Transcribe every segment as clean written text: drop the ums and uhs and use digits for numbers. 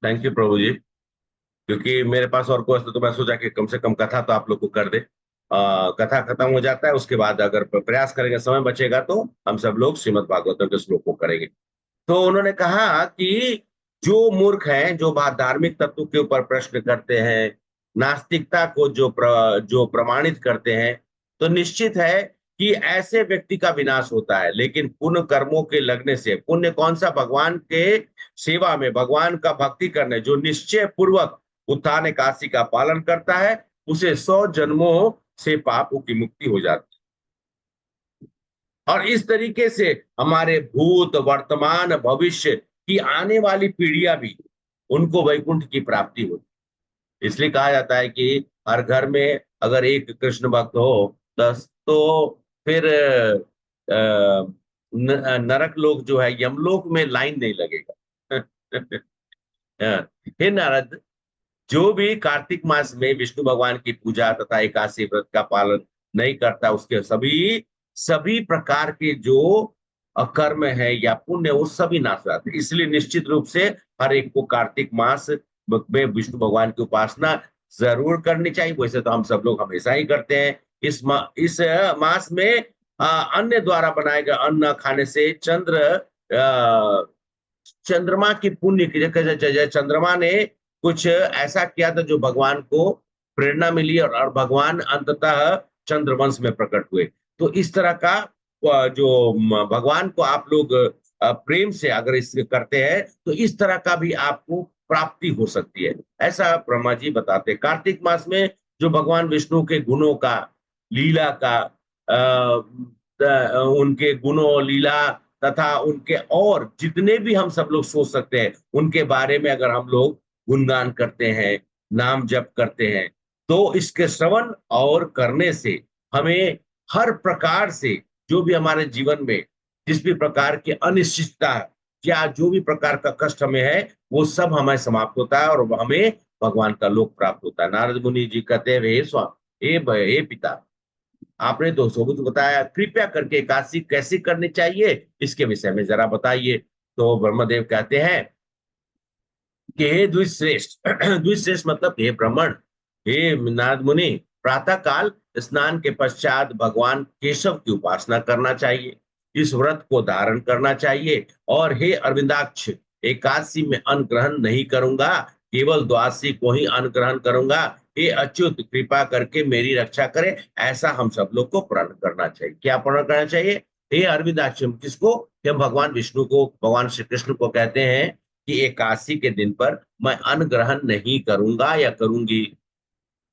Thank you प्रभु जी। क्योंकि मेरे पास और कोई तो मैं सोचा कि कम से कम कथा तो आप लोग को कर दे। कथा खत्म हो जाता है, उसके बाद अगर प्रयास करेंगे, समय बचेगा तो हम सब लोग श्रीमद् भागवतम के श्लोक को करेंगे। तो उन्होंने कहा कि जो मूर्ख हैं, जो बात धार्मिक तत्व के ऊपर प्रश्न करते हैं, नास्तिकता को जो प्रमाणित करते हैं, तो निश्चित है कि ऐसे व्यक्ति का विनाश होता है। लेकिन पुण्य कर्मों के लगने से, पुण्य कौन सा? भगवान के सेवा में, भगवान का भक्ति करने, जो निश्चय पूर्वक उत्थान एकादशी का पालन करता है, उसे 100 जन्मों से पापों की मुक्ति हो जाती है। और इस तरीके से हमारे भूत, वर्तमान, भविष्य की आने वाली पीढ़ियां भी, उनको वैकुंठ की प्राप्ति होती है। इसलिए कहा जाता है कि हर घर में अगर एक कृष्ण भक्त हो, दस तो फिर नरक लोग जो है, यमलोक में लाइन नहीं लगेगा। हाँ। हे नारद, जो भी कार्तिक मास में विष्णु भगवान की पूजा तथा एकादशी व्रत का पालन नहीं करता, उसके सभी सभी प्रकार के जो कर्म है या पुण्य, वो सभी नाश हो जाते हैं। इसलिए निश्चित रूप से हर एक को कार्तिक मास में विष्णु भगवान की उपासना जरूर करनी चाहिए। वैसे तो हम सब लोग हमेशा ही करते हैं। इस मास में अन्य द्वारा बनाए गए अन्न खाने से चंद्रमा की पुण्य की चंद्रमा ने कुछ ऐसा किया था जो भगवान को प्रेरणा मिली, और भगवान अंततः चंद्रवंश में प्रकट हुए। तो इस तरह का जो भगवान को आप लोग प्रेम से अगर इस करते हैं, तो इस तरह का भी आपको प्राप्ति हो सकती है। ऐसा ब्रह्मा जी बताते हैं। कार्तिक मास में जो भगवान विष्णु के गुणों का, लीला का, उनके गुणों, लीला तथा उनके और जितने भी हम सब लोग सोच सकते हैं, उनके बारे में अगर हम लोग गुणगान करते हैं, नाम जप करते हैं, तो इसके श्रवण और करने से हमें हर प्रकार से, जो भी हमारे जीवन में जिस भी प्रकार की अनिश्चितता है, या जो भी प्रकार का कष्ट हमें है, वो सब हमें समाप्त होता है और हमें भगवान का लोक प्राप्त होता है। नारद मुनि जी कहते हैं, हे स्वामी, हे पिता, आपने तो सबूत बताया, कृपया करके एकादशी कैसे करनी चाहिए, इसके विषय में जरा बताइए। तो ब्रह्मदेव कहते हैं कि हे द्विश्रेष्ठ, द्विश्रेष्ठ मतलब हे ब्राह्मण, हे नारद मुनि, प्रातः काल स्नान के पश्चात भगवान केशव की उपासना करना चाहिए, इस व्रत को धारण करना चाहिए। और हे अरविंदाक्ष, एकादशी में अन्न ग्रहण नहीं करूंगा, केवल द्वादशी को ही अन्न ग्रहण करूंगा। हे अच्युत, कृपा करके मेरी रक्षा करे। ऐसा हम सब लोग को प्रण करना चाहिए। क्या प्रण करना चाहिए? हे अरविंदाक्ष किसको? हम भगवान विष्णु को, भगवान श्री कृष्ण को कहते हैं कि एकादशी के दिन पर मैं अन्न ग्रहण नहीं करूंगा या करूंगी।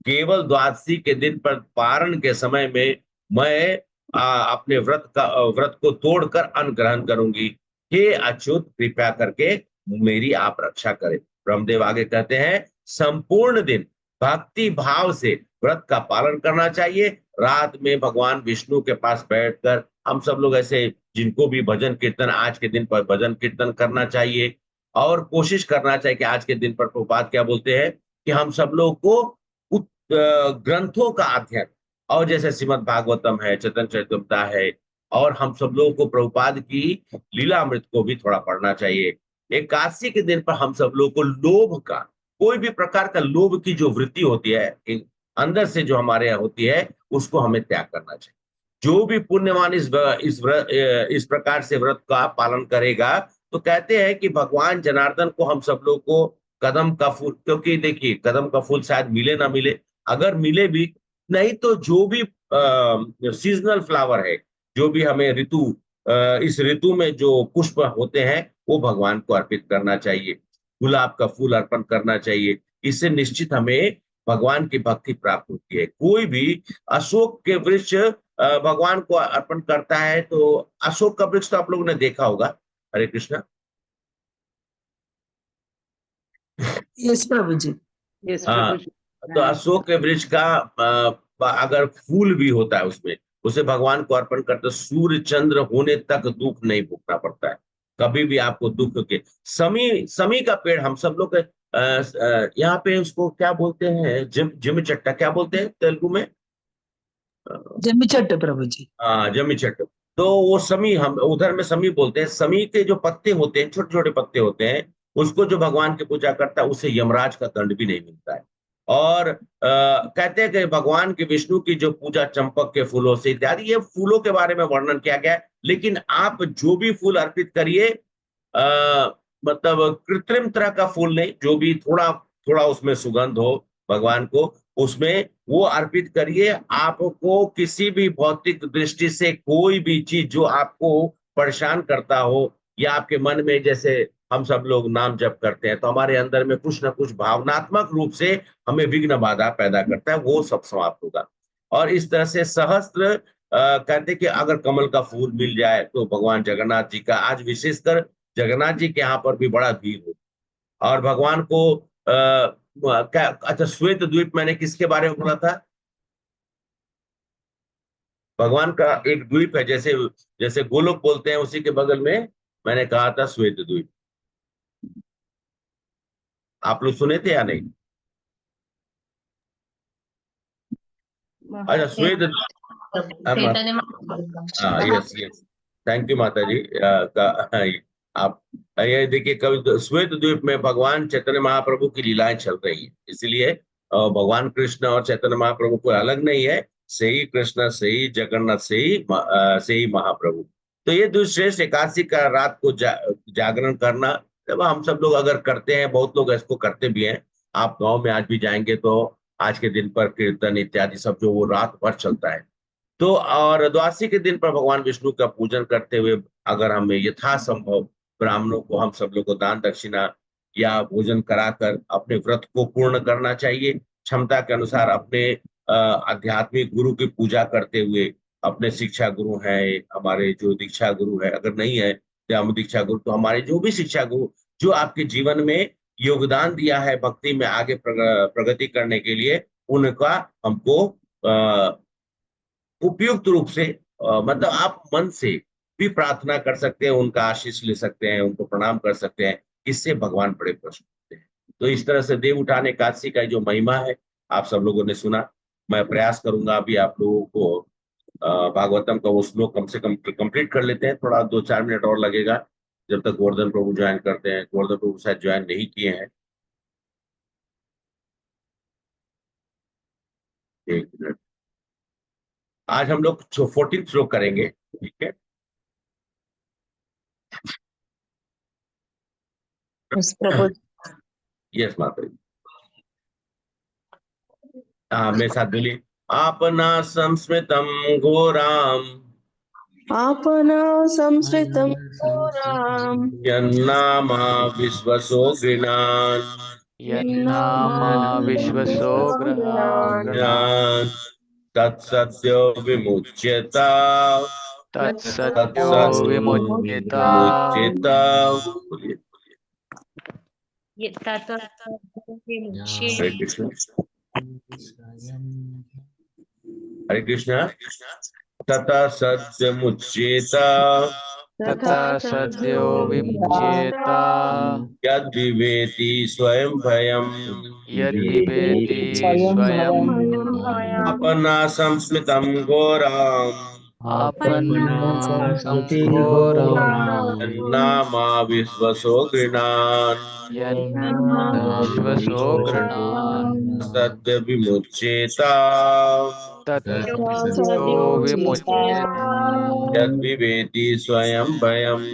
केवल द्वादशी के दिन पर पारण के समय में मैं अपने व्रत को तोड़कर अन्न ग्रहण करूंगी। हे अच्युत, कृपया करके मेरी आप रक्षा करें। ब्रह्मदेव आगे कहते हैं, संपूर्ण दिन भक्ति भाव से व्रत का पालन करना चाहिए। रात में भगवान विष्णु के पास बैठकर हम सब लोग ऐसे, जिनको भी भजन कीर्तन आज के दिन पर भजन कीर्तन करना चाहिए। और कोशिश करना चाहिए कि आज के दिन पर प्रभुपाद क्या बोलते हैं कि हम सब लोग को ग्रंथों का अध्ययन, और जैसे श्रीमद् भागवतम है, चैतन्य चरितमृता है, और हम सब लोगों को प्रभुपाद की लीलामृत को भी थोड़ा पढ़ना चाहिए। एकादशी के दिन पर हम सब लोगों को लोभ का, कोई भी प्रकार का लोभ की जो वृत्ति होती है अंदर से जो हमारे यहाँ होती है, उसको हमें त्याग करना चाहिए। जो भी पुण्यवान इस प्रकार से व्रत का पालन करेगा, तो कहते हैं कि भगवान जनार्दन को हम सब लोग को कदम का फूल, क्योंकि देखिए कदम का फूल शायद मिले ना मिले, अगर मिले भी नहीं तो जो भी सीजनल फ्लावर है, जो भी हमें इस ऋतु में जो पुष्प होते हैं, वो भगवान को अर्पित करना चाहिए। गुलाब का फूल अर्पण करना चाहिए। इससे निश्चित हमें भगवान की भक्ति प्राप्त होती है। कोई भी अशोक के वृक्ष भगवान को अर्पण करता है, तो अशोक का वृक्ष तो आप लोगों ने देखा होगा। हरे कृष्णा। यस प्रभु जी। यस हाँ, प्रभु जी। तो अशोक के वृक्ष का अगर फूल भी होता है उसमें, उसे भगवान को अर्पण करते, सूर्य चंद्र होने तक दुख नहीं भोगना पड़ता है। कभी भी आपको दुख के, समी समी का पेड़ हम सब लोग यहाँ पे उसको क्या बोलते हैं, जिम चट्टा क्या बोलते हैं तेलुगु में? जम्मी चट्ट प्रभु जी। जमी चट्ट। तो वो समी, हम उधर में समी बोलते हैं। समी के जो पत्ते होते हैं, छोटे छोटे पत्ते होते हैं, उसको जो भगवान की पूजा करता है उसे यमराज का दंड भी नहीं मिलता है। और कहते हैं कि भगवान के विष्णु की जो पूजा चंपक के फूलों से इत्यादि, ये फूलों के बारे में वर्णन किया गया है। लेकिन आप जो भी फूल अर्पित करिए, मतलब कृत्रिम तरह का फूल नहीं, जो भी थोड़ा थोड़ा उसमें सुगंध हो भगवान को, उसमें वो अर्पित करिए। आपको किसी भी भौतिक दृष्टि से कोई भी चीज जो आपको परेशान करता हो, या आपके मन में, जैसे हम सब लोग नाम जप करते हैं तो हमारे अंदर में कुछ ना कुछ भावनात्मक रूप से हमें विघ्न बाधा पैदा करता है, वो सब समाप्त होगा। और इस तरह से सहस्त्र कहते कि अगर कमल का फूल मिल जाए तो भगवान जगन्नाथ जी का, आज विशेषकर जगन्नाथ जी के यहाँ पर भी बड़ा भीड़ हो। और भगवान को अच्छा, श्वेत द्वीप मैंने किसके बारे में बोला था? भगवान का एक द्वीप है, जैसे जैसे गोलोक बोलते हैं, उसी के बगल में मैंने कहा था श्वेत द्वीप। आप लोग सुने थे या नहीं? अच्छा, श्वेत, हाँ, यस यस, थैंक यू माता जी। आप ये देखिए, कभी श्वेत द्वीप में भगवान चैतन्य महाप्रभु की लीलाएं चल रही है, इसलिए भगवान कृष्ण और चैतन्य महाप्रभु कोई अलग नहीं है, से ही कृष्ण, से ही जगन्नाथ, से ही महाप्रभु। तो ये दुश्रेष्ठ एकादशी का रात को जागरण करना, जब हम सब लोग अगर करते हैं, बहुत लोग इसको करते भी हैं। आप गांव में आज भी जाएंगे तो आज के दिन पर कीर्तन इत्यादि सब जो वो रात भर चलता है। तो और द्वादशी के दिन पर भगवान विष्णु का पूजन करते हुए, अगर हमें यथासंभव ब्राह्मणों को, हम सब लोग को दान दक्षिणा या भोजन कराकर अपने व्रत को पूर्ण करना चाहिए। क्षमता के अनुसार अपने आध्यात्मिक गुरु की पूजा करते हुए, अपने शिक्षा गुरु हैं हमारे, जो दीक्षा गुरु है, अगर नहीं है तो हम दीक्षा गुरु, तो हमारे जो भी शिक्षा गुरु जो आपके जीवन में योगदान दिया है भक्ति में आगे प्रगति करने के लिए, उनका हमको उपयुक्त रूप से, मतलब आप मन से भी प्रार्थना कर सकते हैं, उनका आशीष ले सकते हैं, उनको प्रणाम कर सकते हैं। इससे भगवान बड़े प्रसन्न होते हैं। तो इस तरह से देव उठान एकादशी का जो महिमा है, आप सब लोगों ने सुना। मैं प्रयास करूंगा अभी आप लोगों को भागवतम का वो श्लोक कम से कम कंप्लीट कर लेते हैं, थोड़ा 2-4 मिनट और लगेगा, जब तक गोवर्धन प्रभु ज्वाइन करते हैं। गोवर्धन प्रभु शायद ज्वाइन नहीं किए हैं। 1 मिनट। आज हम लोग 14 श्लोक करेंगे, ठीक है? यस प्रभु। यस माता जी। मेरे साथ बोलिए। आपना संस्मृतम घोराम, आपना संस्कृतं घोराम् यन्नामा विश्वसो गृणान्, यन्नामा विश्वसो ज्ञान तत्सत्यो विमुच्यता, तत्सत्यो विमुच्यता। बोलिए। विमुच्यते। हरे कृष्ण, हरे कृष्ण। तथा सत्य मुच्येता, तथा सद्यो विमुच्येता। यद विवेति स्वयं भयम्, यद्विवेति स्वयं अपना संस्मृतं घोराम्, आपन्नं संघोरम् यन्नामा विश्वसो गृणान्, यन्नाश्वसो गृणान्। सत्य विमुच्येता, तत्सद्यो विमुच्येता। यद विवेति स्वयं भयम्,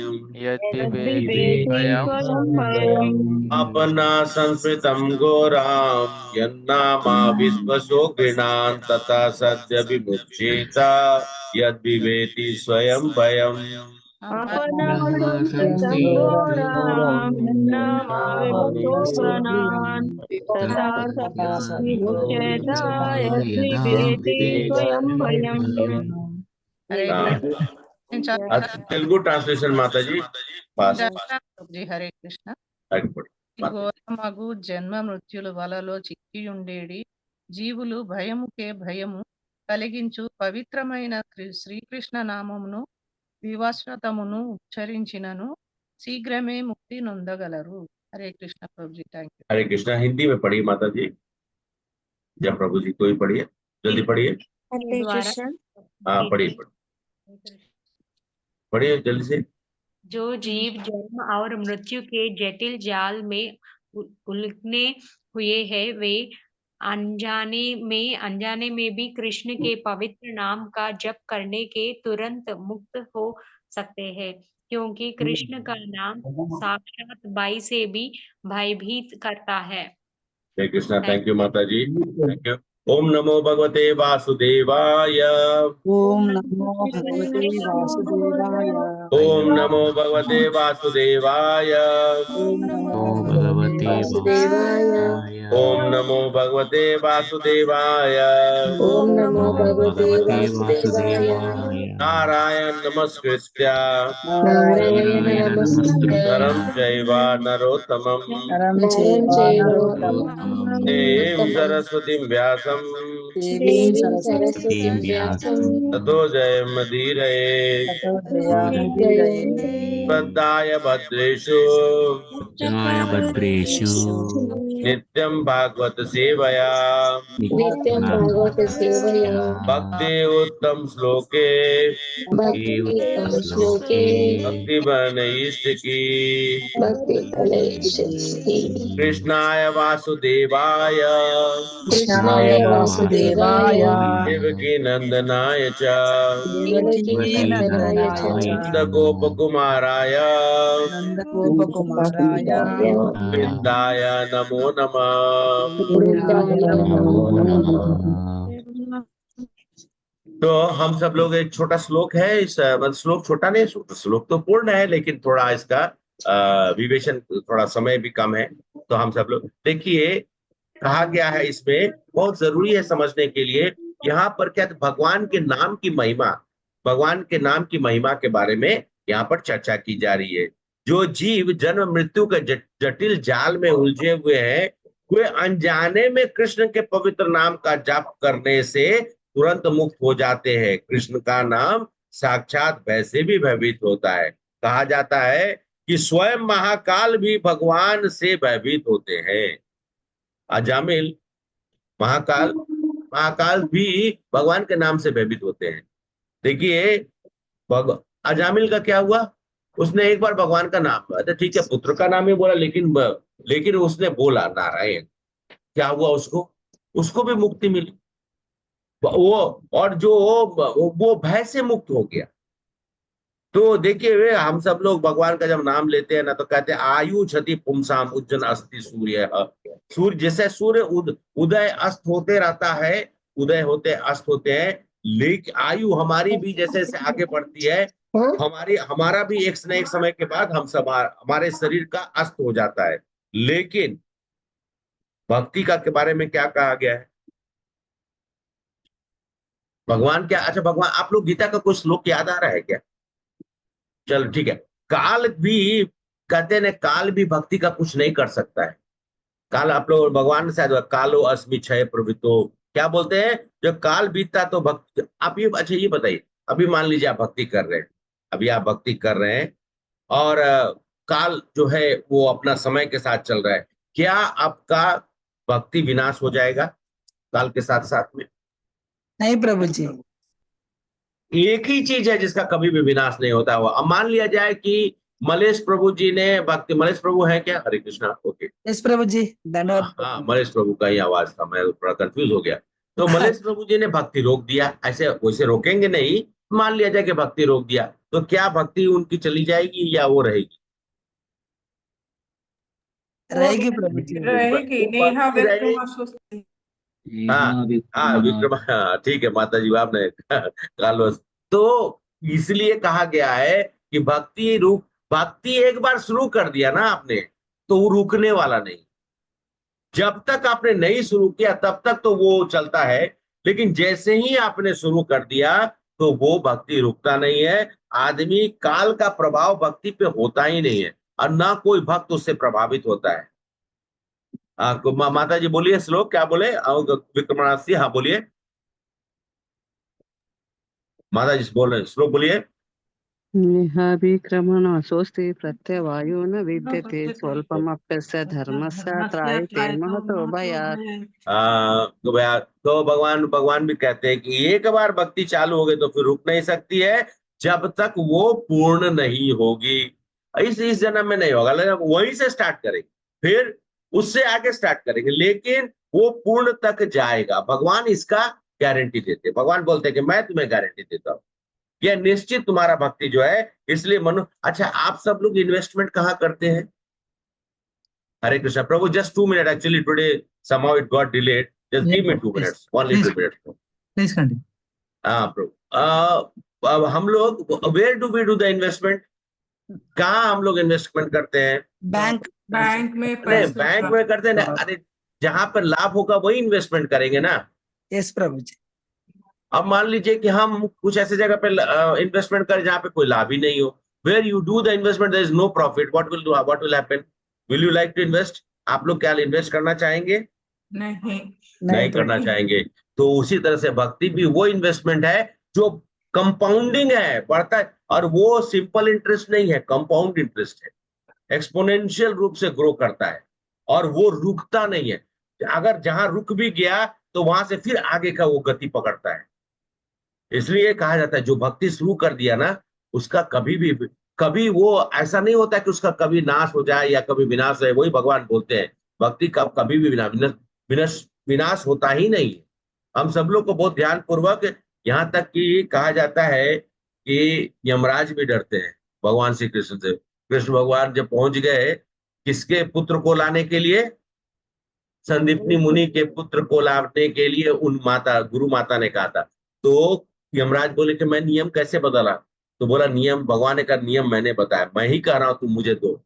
यद्विवेति स्वयं अपना संस्मृतं घोराम्, यन्नामा विश्वसो गृणान्, तथा सत्य विमुच्येता, यद विवेति स्वयं भयम्। आपना संस्कृतं घोराम् यन्नामाविभूतो गृणान् तथा विमुच्येता यद्विवेति स्वयं भयम्। तेलुगु ट्रांसलेशन माता जी, जी हरे कृष्ण। फास्ट। ఘోరమగు జన్మ మృత్యుల వలలో చిక్కియుండేడి జీవులు భయముకే భయము కలిగించు పవిత్రమైన శ్రీకృష్ణ నామమును వివస్వతమును ఉచ్చరించినను शीघ्रమే मुक्ति नొందగలరు। हरे कृष्ण प्रभु जी, थैंक यू। हरे कृष्णा। हिंदी में पढ़िए माता जी, जब प्रभु जी कोई पढ़िए, जल्दी पढ़िए। हरे कृष्ण। हाँ, पढ़िए पढ़िए जल्दी से। जो जीव जन्म और मृत्यु के जटिल जाल में उलझने हुए हैं, वे अनजाने में भी कृष्ण के पवित्र नाम का जप करने के तुरंत मुक्त हो सकते हैं, क्योंकि कृष्ण का नाम साक्षात बाई से भी भयभीत करता है। जय कृष्णा। थैंक यू माता जी, थैंक यू। ओम नमो भगवते वासुदेवाय। ओम नमो भगवते वासुदेवाय। ओम नमो भगवते वासुदेवाय। ओम नमो ओ भगवते भगवते वासुदेवाय। वासुदेवाय। ओम नमो भगवते वासुदेवाय। ओम नमो भगवते भगवते वासुदेवाय। वासुदेवाय। नारायण नमस्कृत्य नारायण नमस्कृत्य नरं चैव नरोत्तमं नरं नरं चैव चैव नरोत्तमं देवीं नरोत्तमं सरस्वतीं व्यासं देवीं देवीं सरस्वतीं सरस्वतीं व्यासं ततो जयमुदीरये। ततो जयामुदीरये। श्रद्धाय भद्रेषु जय भद्रेषु नित्यं भागवत सेवया नित्यं भागवत सेवया भक्ति उत्तम श्लोके भक्ति श्लोके भक्ति बन इष्ट की। भक्ति फलैषिकी। कृष्णाय वासुदेवाय कृष्णाय वासुदेवाय देवकी नंदनाय च देवकी नंदनाय च नंद गोपकुमाराय नंदगोपकुमाराय वृंदाय नमो नमः। गोविन्दाय नमो नमः। तो हम सब लोग, एक छोटा श्लोक है इस मतलब श्लोक छोटा नहीं, श्लोक तो पूर्ण है, लेकिन थोड़ा इसका विवेचन, थोड़ा समय भी कम है। तो हम सब लोग देखिए, कहा गया है इसमें, बहुत जरूरी है समझने के लिए। यहाँ पर क्या, भगवान के नाम की महिमा, भगवान के नाम की महिमा के बारे में यहाँ पर चर्चा की जा रही है। जो जीव जन्म मृत्यु के जटिल जाल में उलझे हुए हैं, वे अनजाने में कृष्ण के पवित्र नाम का जाप करने से तुरंत मुक्त हो जाते हैं। कृष्ण का नाम साक्षात भय से भी भयभीत होता है। कहा जाता है कि स्वयं महाकाल भी भगवान से भयभीत होते हैं। अजामिल, महाकाल, महाकाल भी भगवान के नाम से भयभीत होते हैं। देखिए, अजामिल का क्या हुआ, उसने एक बार भगवान का नाम, अच्छा ठीक है पुत्र का नाम ही बोला, लेकिन उसने बोला नारायण, क्या हुआ, उसको भी मुक्ति मिली। वो, और जो वो भय से मुक्त हो गया। तो देखिए, हम सब लोग भगवान का जब नाम लेते हैं ना, तो कहते हैं आयु क्षति पुंसाम उज्जन अस्ति सूर्य। सूर्य जैसे सूर्य उदय अस्त होते रहता है, उदय होते अस्त होते हैं, लेकिन आयु हमारी भी जैसे जैसे आगे बढ़ती है, हमारा भी एक न एक समय के बाद हम सब, हमारे शरीर का अस्त हो जाता है। लेकिन भक्ति का के बारे में क्या कहा गया है, भगवान क्या, अच्छा भगवान, आप लोग गीता का कोई श्लोक याद आ रहा है क्या? चलो ठीक है। काल भी, कहते हैं काल भी भक्ति का कुछ नहीं कर सकता है। काल, आप लोग भगवान शायद कालो अस्मि क्षय प्रवृत्तो, क्या बोलते हैं, जब काल बीतता तो भक्ति, आप ये, अच्छा ये बताइए, अभी मान लीजिए आप भक्ति कर रहे हैं, अभी आप भक्ति कर रहे हैं, और काल जो है वो अपना समय के साथ चल रहा है, क्या आपका भक्ति विनाश हो जाएगा काल के साथ साथ में? नहीं प्रभु जी। एक ही चीज है जिसका कभी भी विनाश नहीं होता हुआ। अब मान लिया जाए कि मलेश प्रभु जी ने भक्ति, मलेश प्रभु है क्या? हरे कृष्णा, ओके। यस प्रभु जी, धन्यवाद। हाँ, मलेश प्रभु का ही आवाज था, मैं थोड़ा कंफ्यूज हो गया। तो मलेश प्रभु जी ने भक्ति रोक दिया, ऐसे वैसे रोकेंगे नहीं, मान लिया जाए कि भक्ति रोक दिया, तो क्या भक्ति उनकी चली जाएगी या वो रहेगी? रहेगी प्रभु जी, रहेगी। नेहा विक्रम स्वस्ति। हाँ विक्रम, हाँ ठीक है माता जी, आपने कालो। तो इसलिए कहा गया है कि भक्ति एक बार शुरू कर दिया ना आपने, तो वो रुकने वाला नहीं। जब तक आपने नहीं शुरू किया तब तक तो वो चलता है, लेकिन जैसे ही आपने शुरू कर दिया तो वो भक्ति रुकता नहीं है। आदमी, काल का प्रभाव भक्ति पे होता ही नहीं है, और ना कोई भक्त उससे प्रभावित होता है। माता जी बोलिए श्लोक, क्या बोले विक्रमासी? हाँ बोलिए माता जी, बोल रहे श्लोक बोलिए। विक्रमण स्वस्ति प्रत्यवायो न विद्यते स्वल्पमप्यस्य धर्मस्य त्रायते महतो भयात्। तो भगवान भी कहते हैं कि एक बार भक्ति चालू हो गई तो फिर रुक नहीं सकती है, जब तक वो पूर्ण नहीं होगी। इस जन्म में नहीं होगा, लेकिन वहीं से स्टार्ट करेंगे, फिर उससे आगे स्टार्ट करेंगे, लेकिन वो पूर्ण तक जाएगा। भगवान इसका गारंटी देते, भगवान बोलते हैं कि मैं तुम्हें गारंटी देता हूँ, यह निश्चित तुम्हारा भक्ति जो है। इसलिए अच्छा, आप सब लोग इन्वेस्टमेंट कहाँ करते हैं? हरे कृष्णा प्रभु, just 2 minutes, actually today somehow it got delayed, just give me 2 minutes, only 2 minutes. Please continue. हाँ प्रभु, अब हम लोग where do we do the investment? कहाँ हम लोग इन्वेस्टमेंट करते हैं? बैंक बैंक में नहीं, पैसे बैंक में करते हैं ना। अरे जहां पर लाभ होगा वही इन्वेस्टमेंट करेंगे ना। यस प्रभु जी। अब मान लीजिए कि हम कुछ ऐसे जगह पे इन्वेस्टमेंट करें जहां पे कोई लाभ ही नहीं हो, where you do the investment there is no profit, what will happen? Will you like to invest? आप लोग क्या इन्वेस्ट करना चाहेंगे? नहीं करना चाहेंगे। तो उसी तरह से भक्ति भी वो इन्वेस्टमेंट है जो कंपाउंडिंग है, बढ़ता है, और वो सिंपल इंटरेस्ट नहीं है, कंपाउंड इंटरेस्ट है, एक्सपोनेंशियल रूप से ग्रो करता है, और वो रुकता नहीं है। अगर जहां रुक भी गया तो वहां से फिर आगे का वो गति पकड़ता है। इसलिए कहा जाता है जो भक्ति शुरू कर दिया ना, उसका कभी वो ऐसा नहीं होता कि उसका कभी नाश हो जाए या कभी विनाश है। वही भगवान बोलते हैं, भक्ति कभी भी विनाश होता ही नहीं है। हम सब लोग को बहुत ध्यान पूर्वक, यहाँ तक कि कहा जाता है कि यमराज भी डरते हैं भगवान श्री कृष्ण से। कृष्ण भगवान जब पहुंच गए किसके पुत्र को लाने के लिए? संदीपनी मुनि के पुत्र को लाने के लिए उन गुरु माता ने कहा था। तो यमराज बोले कि मैं नियम कैसे बदला? तो बोला नियम, भगवान का नियम मैंने बताया, मैं ही कह रहा हूं, तुम मुझे दो।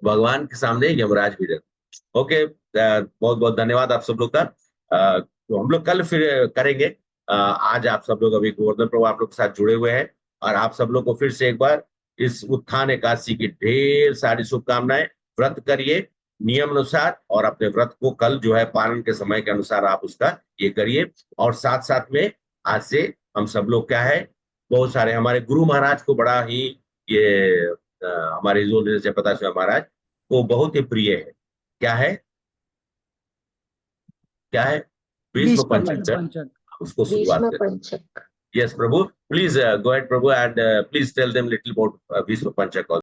भगवान के सामने यमराज भी डरते। ओके, बहुत बहुत धन्यवाद आप सब लोग का। तो हम लोग कल फिर करेंगे। आज आप सब लोग अभी गोवर्धन प्रभु आप लोग के साथ जुड़े हुए हैं, और आप सब लोग को फिर से एक बार इस उत्थान एकादशी की ढेर सारी शुभकामनाएं। व्रत करिए नियम अनुसार, और अपने व्रत को कल जो है पालन के समय के अनुसार आप उसका ये करिए। और साथ साथ में आज से हम सब लोग क्या है, बहुत सारे हमारे गुरु महाराज को बड़ा ही ये हमारे जो जयप्रकाश महाराज को बहुत ही प्रिय है। क्या है, क्या है? भीष्म पंचक, उसको शुरुआत भीष्म करें। पंचक। Yes, Prabhu. Please go ahead, Prabhu, and please tell them little about Bhishma Panchak also.